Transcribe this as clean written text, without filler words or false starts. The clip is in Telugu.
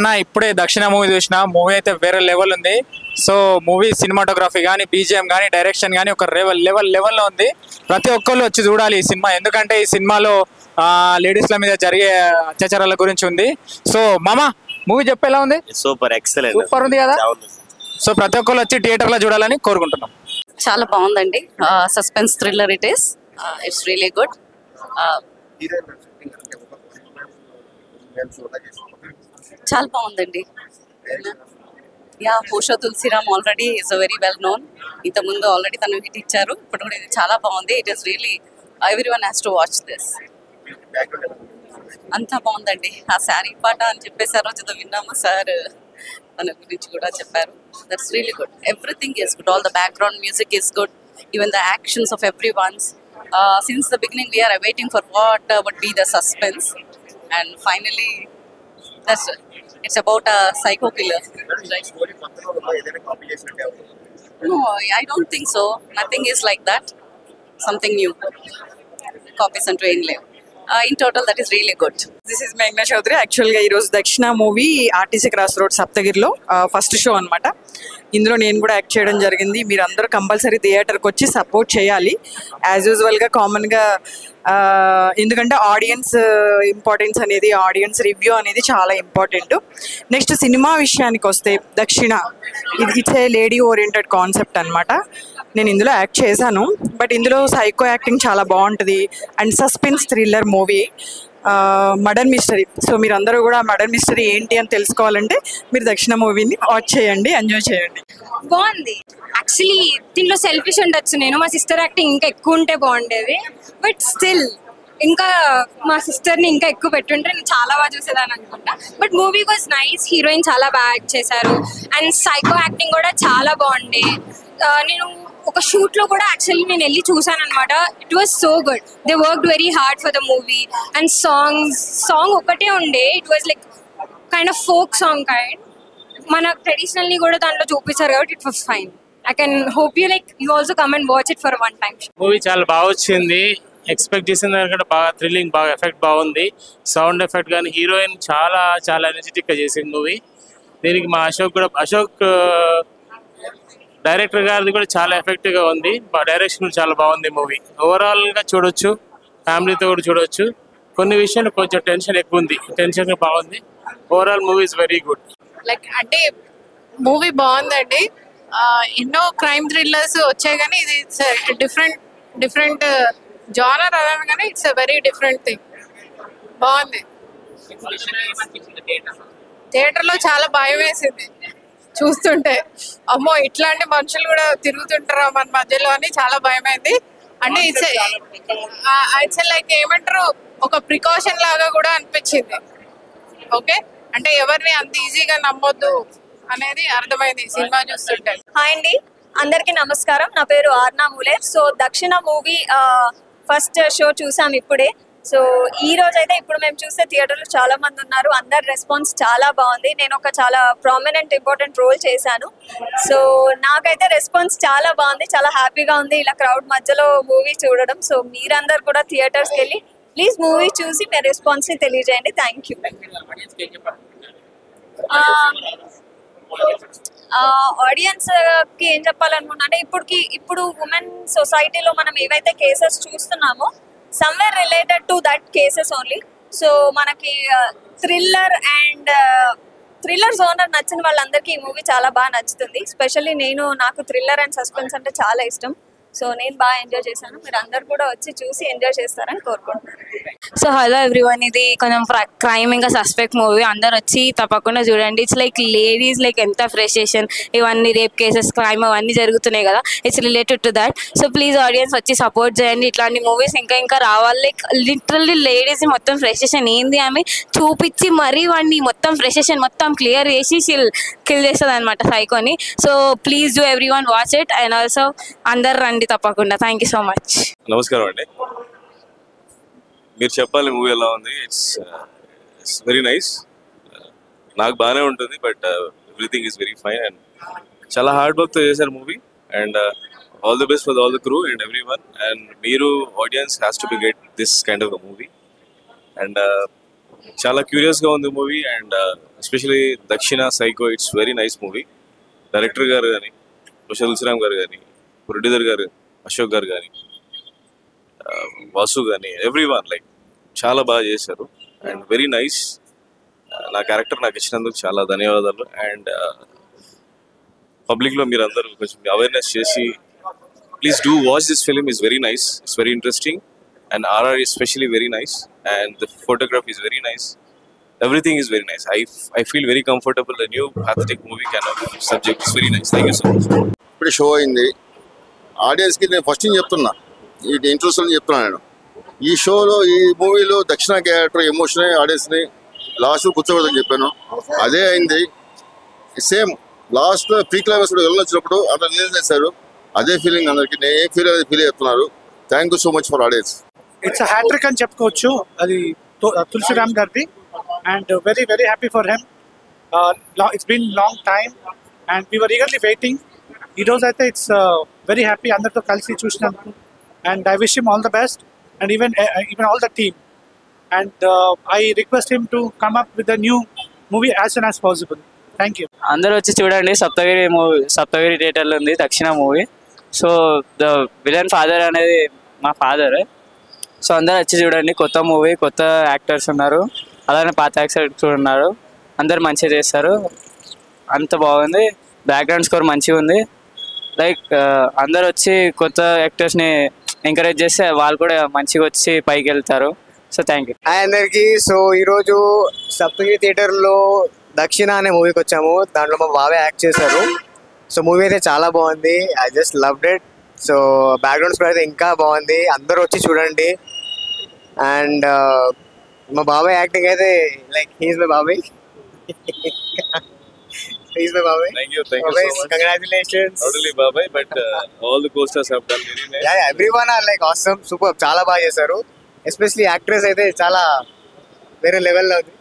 నా ఇప్పుడే దక్షిణ మూవీ చూసిన మూవీ అయితే వేరే లెవెల్ ఉంది. సో మూవీ సినిమాటోగ్రఫీ కానీ బీజిఎం కానీ డైరెక్షన్ కానీ ఒక లెవెల్లో ఉంది. ప్రతి ఒక్కళ్ళు వచ్చి చూడాలి ఈ సినిమా, ఎందుకంటే ఈ సినిమాలో లేడీస్ల మీద జరిగే అత్యాచారాల గురించి ఉంది. సో మామా మూవీ చెప్పేలా ఉంది? సూపర్ ఎక్సలెంట్, సూపర్ ఉంది కదా. సో ప్రతి ఒక్కళ్ళు వచ్చి థియేటర్లో చూడాలని కోరుకుంటున్నాం. చాలా బాగుందండి, suspense thriller it is, it's really good. చాలా బాగుందండి. యా, హోషో Tulasiram already is very well known. ఇంతకుముందు ఆల్రెడీ తను హిట్ ఇచ్చారు, ఇప్పుడు కూడా ఇది చాలా బాగుంది. It is really everyone has to watch this. అంతా బాగుందండి. ఆ శారీ పాట అని చెప్పేసి ఆ రోజు విన్నాము సార్, తన గురించి కూడా చెప్పారు. That's really good. Everything is good. All the background music is good. Even the actions of every once. Since the beginning we are waiting for what would be the suspense, and finally that's it. It's about a psycho killer. No, I don't think so. Nothing is like that. Something new. Copies and train live. In total that is really good. This is Meghna Chaudhary. Actually ఈ రోజు Dakshina movie RTC cross road సప్తగిరిలో ఫస్ట్ షో అనమాట. ఇందులో నేను కూడా యాక్ట్ చేయడం జరిగింది. మీరు అందరూ కంపల్సరీ థియేటర్కి వచ్చి సపోర్ట్ చేయాలి యాజ్ యూజువల్గా కామన్గా, ఎందుకంటే ఆడియన్స్ ఇంపార్టెన్స్ అనేది, ఆడియన్స్ రివ్యూ అనేది చాలా ఇంపార్టెంట్. నెక్స్ట్ సినిమా విషయానికి వస్తే దక్షిణ it's a lady oriented concept అనమాట. నేను ఇందులో యాక్ట్ చేశాను, బట్ ఇందులో సైకో యాక్టింగ్ చాలా బాగుంటుంది and suspense thriller movie, murder mystery. So మీరు అందరూ కూడా మర్డర్ మిస్టరీ ఏంటి అని తెలుసుకోవాలంటే మీరు దక్షిణ మూవీని వాచ్ చేయండి, ఎంజాయ్ చేయండి. బాగుంది. యాక్చువల్లీ దీంట్లో సెల్ఫిష్ ఉండొచ్చు, నేను మా సిస్టర్ యాక్టింగ్ ఇంకా ఎక్కువ ఉంటే బాగుండేది. బట్ స్టిల్ ఇంకా మా సిస్టర్ని ఇంకా ఎక్కువ పెట్టుంటే నేను చాలా బాగా చూసేదాన్ని అనుకుంటా. But movie was nice. Heroine చాలా బాగా యాక్ట్ చేశారు అండ్ సైకో యాక్టింగ్ కూడా చాలా బాగుండే. నేను ఒక షూట్ లో కూడా యాక్చువల్లీ నేను వెళ్ళి చూసాను అనమాట. It was so good. They worked very hard for the movie and song ఒకటే ఉండే. It was like kind of folk song kind. మన ట్రెడిషనల్లీ కూడా దాంట్లో చూపించారు కాబట్టి it was fine. I can hope you like you also come and watch it for one time. Movie చాలా బాగా వచ్చింది. ఎక్స్పెక్ట్ చేసిన దానికంటే బాగా థ్రిల్లింగ్, బాగా ఎఫెక్ట్ బాగుంది. సౌండ్ ఎఫెక్ట్ కానీ హీరోయిన్ చాలా చాలా ఎనర్జెటిక్గా చేసింది మూవీ. దీనికి మా అశోక్ డైరెక్టర్ గారిది కూడా చాలా ఎఫెక్టివ్గా ఉంది. డైరెక్షన్ చాలా బాగుంది మూవీ. ఓవరాల్గా చూడొచ్చు, ఫ్యామిలీతో కూడా చూడొచ్చు. కొన్ని విషయాలు కొంచెం టెన్షన్ ఎక్కువ ఉంది, టెన్షన్గా బాగుంది. Overall movie is very good. Like అంటే మూవీ బాగుందండి. ఎన్నో క్రైమ్ థ్రిల్లర్స్ వచ్చాయి కానీ ఇది డిఫరెంట్ జానర్ అదన కానీ it's a very different thing. బాగుంది. థియేటర్లో చాలా భయం వేసింది చూస్తుంటే. అమ్మో ఇట్లాంటి మనుషులు కూడా తిరుగుతుంటారా మన మధ్యలో అని చాలా భయం అయింది. అంటే ఇట్స్ లైక్ ఏమంటారు, ఒక ప్రికాషన్ లాగా కూడా అనిపించింది. ఓకే, అంటే ఎవరిని అంత ఈజీగా నమ్మొద్దు అనేది అర్థమైంది సినిమా చూస్తుంటే. హాయ్ అండి, అందరికీ నమస్కారం. నా పేరు ఆర్నా మూలేర్. సో దక్షిణ మూవీ ఫస్ట్ షో చూసాం ఇప్పుడే. సో ఈ రోజు అయితే ఇప్పుడు మేము చూస్తే థియేటర్లో చాలా మంది ఉన్నారు. అందరి రెస్పాన్స్ చాలా బాగుంది. నేను ఒక చాలా ప్రామినెంట్ ఇంపార్టెంట్ రోల్ చేశాను. సో నాకైతే రెస్పాన్స్ చాలా బాగుంది, చాలా హ్యాపీగా ఉంది ఇలా క్రౌడ్ మధ్యలో మూవీ చూడడం. సో మీరందరు కూడా థియేటర్స్కి వెళ్ళి ప్లీజ్ మూవీ చూసి మీ రెస్పాన్స్ని తెలియజేయండి. Thank you. ఆడియన్స్ కి ఏం చెప్పాలనుకున్నా అంటే ఇప్పుడు ఉమెన్ సొసైటీలో మనం ఏవైతే కేసెస్ చూస్తున్నామో somewhere related to that cases only. So మనకి థ్రిల్లర్ జోనర్ నచ్చిన వాళ్ళందరికీ ఈ మూవీ చాలా బాగా నచ్చుతుంది. స్పెషల్లీ నాకు థ్రిల్లర్ అండ్ సస్పెన్స్ అంటే చాలా ఇష్టం. సో నేను బాగా ఎంజాయ్ చేశాను. మీరు అందరు కూడా వచ్చి చూసి ఎంజాయ్ చేస్తారని కోరుకుంటున్నాను. సో హలో ఎవ్రీవన్, ఇది కొంచెం క్రైమ్ ఇంకా సస్పెక్ట్ మూవీ. అందరు వచ్చి తప్పకుండా చూడండి. ఇట్స్ లైక్ లేడీస్ లైక్ ఎంత ఫ్రస్ట్రేషన్, ఇవన్నీ రేప్ కేసెస్, క్రైమ్ అవన్నీ జరుగుతున్నాయి కదా, it's related to that. So please audience వచ్చి సపోర్ట్ చేయండి. ఇట్లాంటి మూవీస్ ఇంకా రావాలి. లైక్ లిటరల్లీ లేడీస్ మొత్తం ఫ్రస్ట్రేషన్ ఏంది ఆమె చూపించి మరీ వాడిని మొత్తం ఫ్రస్ట్రేషన్ మొత్తం క్లియర్ చేసి కిల్ చేస్తుంది అనమాట సైకోని. So please do everyone watch it and also అందరు రండి తప్పకుండా. Thank you so much. నమస్కారం అండి. మీరు చెప్పాలి మూవీ ఎలా ఉంది. It's very nice. నాకు బాగానే ఉంటుంది, but everything is very fine and చాలా హార్డ్ వర్క్తో చేశారు movie. And all the best for all the crew and every one. And మీరు audience has to be get this kind of a movie. And చాలా క్యూరియస్గా ఉంది మూవీ. అండ్ ఎస్పెషలీ దక్షిణ psycho, it's very nice movie. Director గారు కానీ, తులసిరామ్ గారు కానీ, ప్రొడ్యూసర్ గారు అశోక్ గారు కానీ, వాసు కానీ, ఎవ్రీ వన్ లైక్ చాలా బాగా చేశారు. And very nice. నా క్యారెక్టర్ నాకు ఇచ్చినందుకు చాలా ధన్యవాదాలు. అండ్ పబ్లిక్లో మీరు అందరూ కొంచెం అవేర్నెస్ చేసి please do watch this film. Is very nice, it's very interesting. And RR is especially very nice, and the photography is very nice. Everything is very nice. I feel very comfortable. The new pathetic movie kind of subject is very nice. Thank you so much. ఇప్పుడు షో అయింది. ఆడియన్స్కి నేను ఫస్ట్ నుంచి చెప్తున్నా, ఈ ఇంట్రెస్ట్ చెప్తున్నాను నేను. ఈ షోలో, ఈ మూవీలో దక్షిణ క్యారెక్టర్ ఎమోషన్ ఆడియన్స్ని లాస్ట్ కూర్చోకూడదని చెప్పాను. అదే అయింది. సేమ్ లాస్ట్ ప్రీ క్లైమాక్స్ కూడా వెళ్ళొచ్చినప్పుడు అందరూ రిలీజ్ చేశారు. అదే ఫీలింగ్ అందరికి. నేను ఏం ఫీల్ చేస్తున్నారు. Thank you so much for audience. It's hattrick అని చెప్పుకోవచ్చు. అది తులసిరామ్ గారిది. And very very happy for him. It's been long time and we were eagerly waiting. ఈరోజు అయితే ఇట్స్ వెరీ హ్యాపీ అందరితో కలిసి చూసినందుకు. And I wish him all the best and even all the team. And I request him to come up with the new movie as soon as possible. Thank you. అందరూ వచ్చి చూడండి. సప్తగిరి థియేటర్లో ఉంది దక్షిణ movie. So the villain father అనేది మా ఫాదర్. సో అందరూ వచ్చి చూడండి. కొత్త మూవీ, కొత్త యాక్టర్స్ ఉన్నారు, అలానే పాత యాక్టర్స్ ఉన్నారు. అందరు మంచిగా చేస్తారు. అంత బాగుంది. బ్యాక్గ్రౌండ్ స్కోర్ మంచిగా ఉంది. లైక్ అందరు వచ్చి కొత్త యాక్టర్స్ని ఎంకరేజ్ చేస్తే వాళ్ళు కూడా మంచిగా వచ్చి పైకి వెళ్తారు. So thank you. హాయ్ అందరికీ. సో ఈరోజు సప్తగిరి థియేటర్లో దక్షిణ అనే మూవీకి వచ్చాము. దాంట్లో మా బాబాయ్ యాక్ట్ చేశారు. సో మూవీ అయితే చాలా బాగుంది. I just loved it. So background score అయితే ఇంకా బాగుంది. అందరూ వచ్చి చూడండి. అండ్ మా బాబాయ్ యాక్టింగ్ అయితే లైక్ హీఈస్ మై బాబాయ్. హీఈస్ మై బాబాయ్. Thank you so much. Congratulations. Not only Babai, but all the co-stars have done very nice. Yeah, everyone are like awesome, super. చాలా బాగా చేశారు. ఎస్పెషల్లీ యాక్ట్రెస్ అయితే చాలా వేరే లెవెల్లో ఉంది.